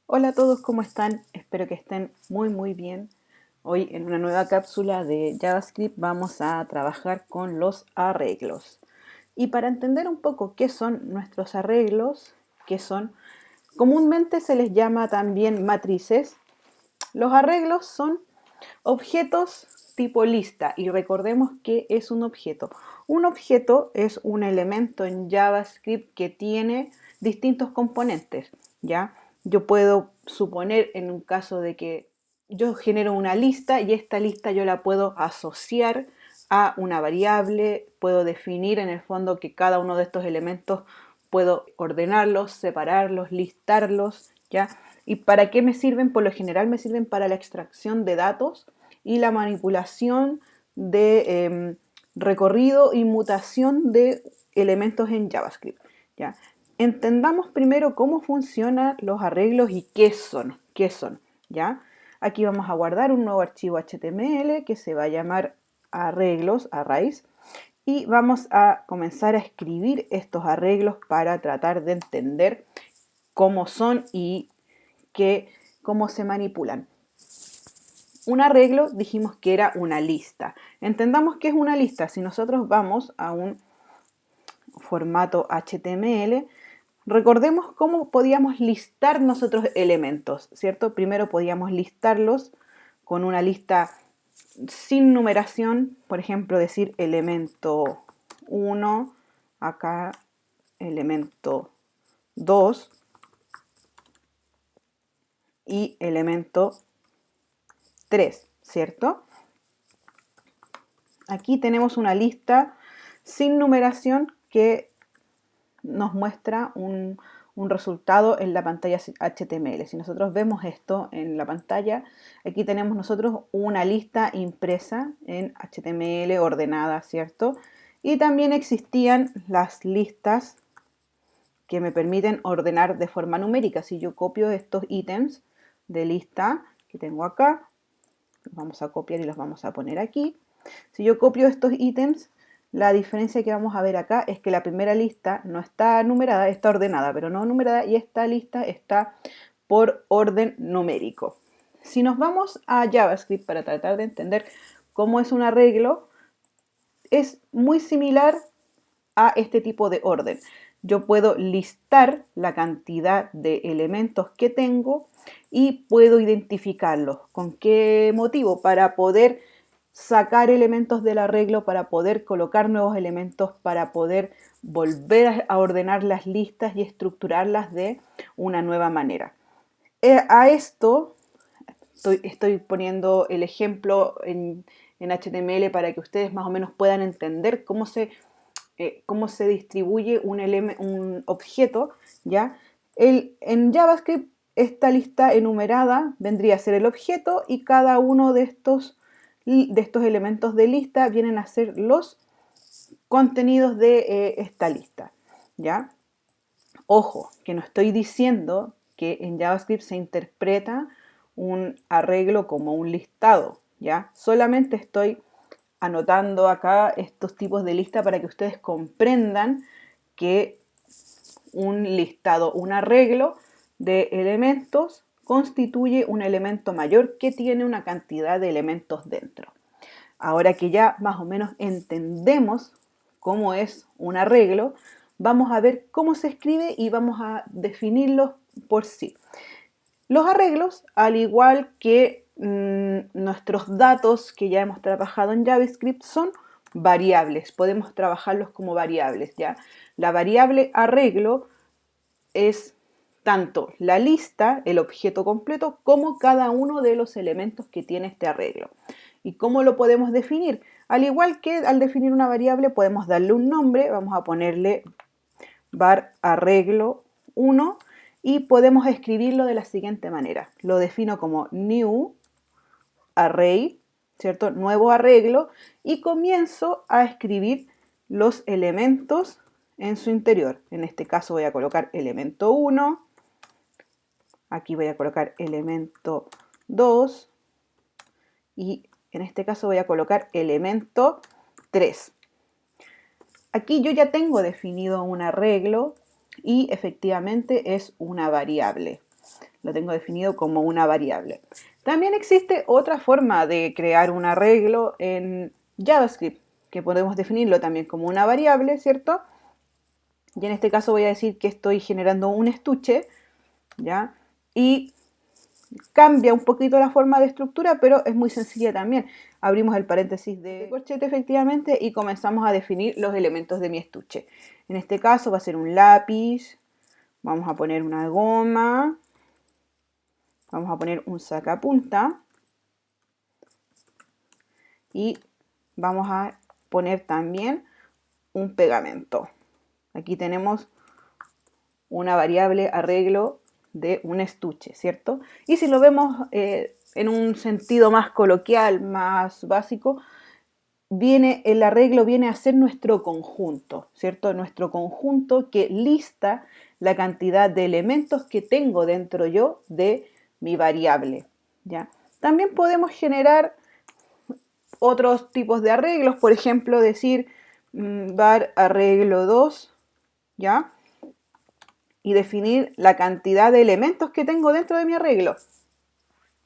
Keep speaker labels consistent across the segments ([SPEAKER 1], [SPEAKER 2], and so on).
[SPEAKER 1] Hola a todos, ¿cómo están? Espero que estén muy bien. Hoy en una nueva cápsula de JavaScript vamos a trabajar con los arreglos. Y para entender un poco qué son nuestros arreglos, comúnmente se les llama también matrices. Los arreglos son objetos tipo lista y recordemos que es un objeto. Un objeto es un elemento en JavaScript que tiene distintos componentes, ¿ya? Yo puedo suponer en un caso de que yo genero una lista y esta lista yo la puedo asociar a una variable, puedo definir en el fondo que cada uno de estos elementos puedo ordenarlos, separarlos, listarlos, ¿ya? ¿Y para qué me sirven? Por lo general me sirven para la extracción de datos y la manipulación de recorrido y mutación de elementos en JavaScript, ¿ya? Entendamos primero cómo funcionan los arreglos y qué son, ¿ya? Aquí vamos a guardar un nuevo archivo HTML que se va a llamar arreglos, arrays, y vamos a comenzar a escribir estos arreglos para tratar de entender cómo son y cómo se manipulan. Un arreglo dijimos que era una lista. Entendamos qué es una lista. Si nosotros vamos a un formato HTML, recordemos cómo podíamos listar nosotros elementos, ¿cierto? Primero podíamos listarlos con una lista sin numeración, por ejemplo, decir elemento 1, acá elemento 2 y elemento 3, ¿cierto? Aquí tenemos una lista sin numeración que nos muestra un resultado en la pantalla HTML. Si nosotros vemos esto en la pantalla, aquí tenemos nosotros una lista impresa en HTML ordenada, ¿cierto? Y también existían las listas que me permiten ordenar de forma numérica. Si yo copio estos ítems de lista que tengo acá, los vamos a copiar y los vamos a poner aquí. Si yo copio estos ítems, la diferencia que vamos a ver acá es que la primera lista no está numerada, está ordenada, pero no numerada, y esta lista está por orden numérico. Si nos vamos a JavaScript para tratar de entender cómo es un arreglo, es muy similar a este tipo de orden. Yo puedo listar la cantidad de elementos que tengo y puedo identificarlos. ¿Con qué motivo? Para poder sacar elementos del arreglo, para poder colocar nuevos elementos, para poder volver a ordenar las listas y estructurarlas de una nueva manera. A esto estoy poniendo el ejemplo en HTML para que ustedes más o menos puedan entender cómo se distribuye un objeto, ¿ya? En JavaScript, esta lista enumerada vendría a ser el objeto y cada uno de estos elementos de lista vienen a ser los contenidos de esta lista, ¿ya? Ojo, que no estoy diciendo que en JavaScript se interpreta un arreglo como un listado, ¿ya? Solamente estoy anotando acá estos tipos de lista para que ustedes comprendan que un listado, un arreglo de elementos constituye un elemento mayor que tiene una cantidad de elementos dentro. Ahora que ya más o menos entendemos cómo es un arreglo, vamos a ver cómo se escribe y vamos a definirlos por sí. Los arreglos, al igual que nuestros datos que ya hemos trabajado en JavaScript, son variables. Podemos trabajarlos como variables, ¿ya? La variable arreglo es tanto la lista, el objeto completo, como cada uno de los elementos que tiene este arreglo. ¿Y cómo lo podemos definir? Al igual que al definir una variable, podemos darle un nombre. Vamos a ponerle var arreglo 1 y podemos escribirlo de la siguiente manera. Lo defino como new array, ¿cierto? Nuevo arreglo, y comienzo a escribir los elementos en su interior. En este caso voy a colocar elemento 1, aquí voy a colocar elemento 2 y en este caso voy a colocar elemento 3. Aquí yo ya tengo definido un arreglo y efectivamente es una variable. lo tengo definido como una variable. También existe otra forma de crear un arreglo en JavaScript, que podemos definirlo también como una variable, ¿cierto? Y en este caso voy a decir que estoy generando un estuche, ¿ya? Y cambia un poquito la forma de estructura, pero es muy sencilla también. Abrimos el paréntesis de corchete efectivamente y comenzamos a definir los elementos de mi estuche. En este caso va a ser un lápiz, vamos a poner una goma, vamos a poner un sacapunta y vamos a poner también un pegamento. Aquí tenemos una variable arreglo de un estuche, ¿cierto? Y si lo vemos en un sentido más coloquial, más básico, el arreglo viene a ser nuestro conjunto, ¿cierto? Nuestro conjunto que lista la cantidad de elementos que tengo dentro yo de mi variable, ¿ya? También podemos generar otros tipos de arreglos, por ejemplo, decir var arreglo 2, ¿ya? Y definir la cantidad de elementos que tengo dentro de mi arreglo.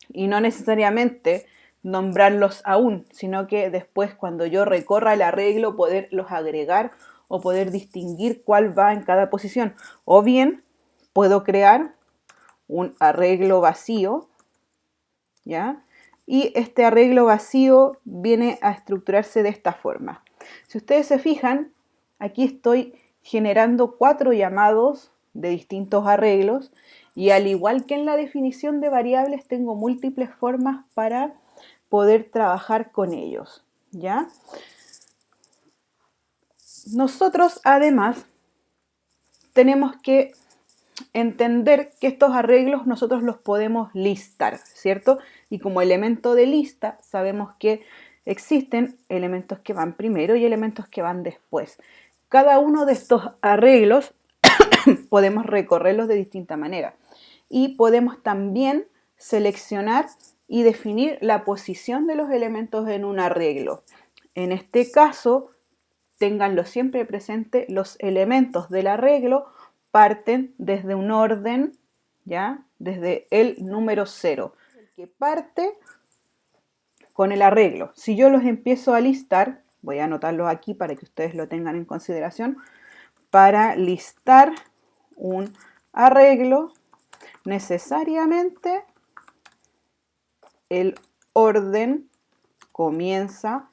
[SPEAKER 1] Y no necesariamente nombrarlos aún, sino que después cuando yo recorra el arreglo poderlos agregar o poder distinguir cuál va en cada posición. O bien puedo crear un arreglo vacío, ¿ya? Y este arreglo vacío viene a estructurarse de esta forma. Si ustedes se fijan, aquí estoy generando 4 llamados de distintos arreglos y al igual que en la definición de variables tengo múltiples formas para poder trabajar con ellos, ¿ya? Nosotros además tenemos que entender que estos arreglos nosotros los podemos listar, ¿cierto? Y como elemento de lista sabemos que existen elementos que van primero y elementos que van después. Cada uno de estos arreglos podemos recorrerlos de distinta manera y podemos también seleccionar y definir la posición de los elementos en un arreglo. En este caso, ténganlo siempre presente, los elementos del arreglo parten desde un orden, ¿ya? Desde el número 0, que parte con el arreglo. Si yo los empiezo a listar, voy a anotarlos aquí para que ustedes lo tengan en consideración, para listar un arreglo, necesariamente el orden comienza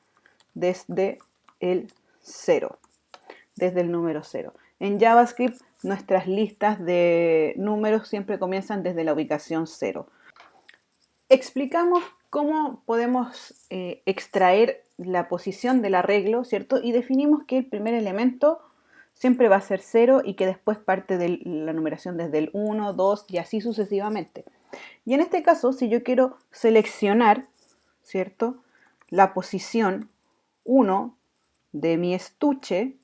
[SPEAKER 1] desde el 0, desde el número 0. En JavaScript nuestras listas de números siempre comienzan desde la ubicación 0. Explicamos cómo podemos extraer la posición del arreglo, ¿cierto? Y definimos que el primer elemento siempre va a ser 0 y que después parte de la numeración desde el 1, 2 y así sucesivamente. Y en este caso, si yo quiero seleccionar, ¿cierto?, la posición 1 de mi estuche,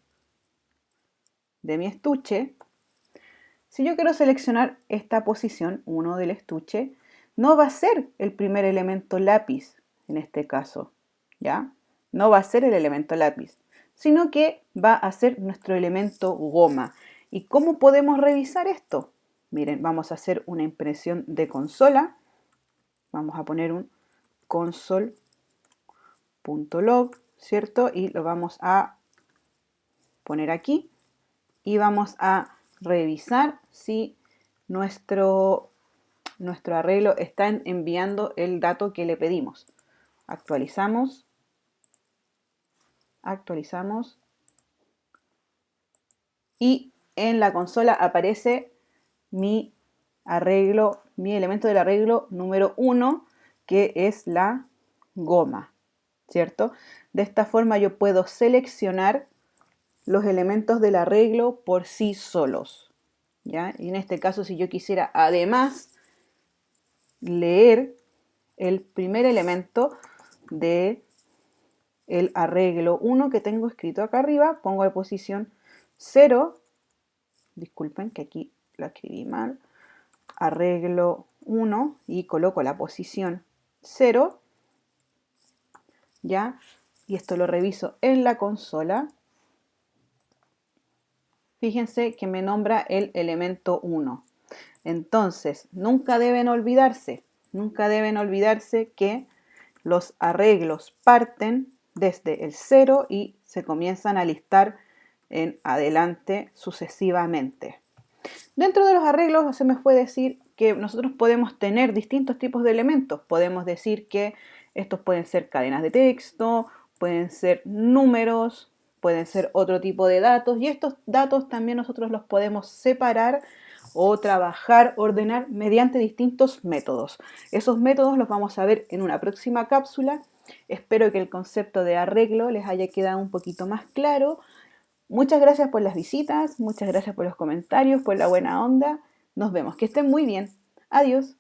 [SPEAKER 1] si yo quiero seleccionar esta posición 1 del estuche, no va a ser el primer elemento lápiz en este caso, ¿ya? No va a ser el elemento lápiz, sino que va a ser nuestro elemento goma. ¿Y cómo podemos revisar esto? Miren, vamos a hacer una impresión de consola. Vamos a poner un console.log, ¿cierto? Y lo vamos a poner aquí y vamos a revisar si nuestro arreglo está enviando el dato que le pedimos. Actualizamos y en la consola aparece mi elemento del arreglo número 1, que es la goma, ¿cierto? De esta forma yo puedo seleccionar los elementos del arreglo por sí solos, ¿ya? Y en este caso, si yo quisiera además leer el primer elemento de el arreglo 1 que tengo escrito acá arriba, pongo de posición 0, disculpen que aquí lo escribí mal, arreglo 1 y coloco la posición 0, ¿ya? Y esto lo reviso en la consola. Fíjense que me nombra el elemento 1. Entonces, nunca deben olvidarse que los arreglos parten desde el 0 y se comienzan a listar en adelante sucesivamente. Dentro de los arreglos se me puede decir que nosotros podemos tener distintos tipos de elementos. Podemos decir que estos pueden ser cadenas de texto, pueden ser números, pueden ser otro tipo de datos, y estos datos también nosotros los podemos separar o trabajar, ordenar mediante distintos métodos. Esos métodos los vamos a ver en una próxima cápsula. Espero que el concepto de arreglo les haya quedado un poquito más claro. Muchas gracias por las visitas, muchas gracias por los comentarios, por la buena onda. Nos vemos, que estén muy bien. Adiós.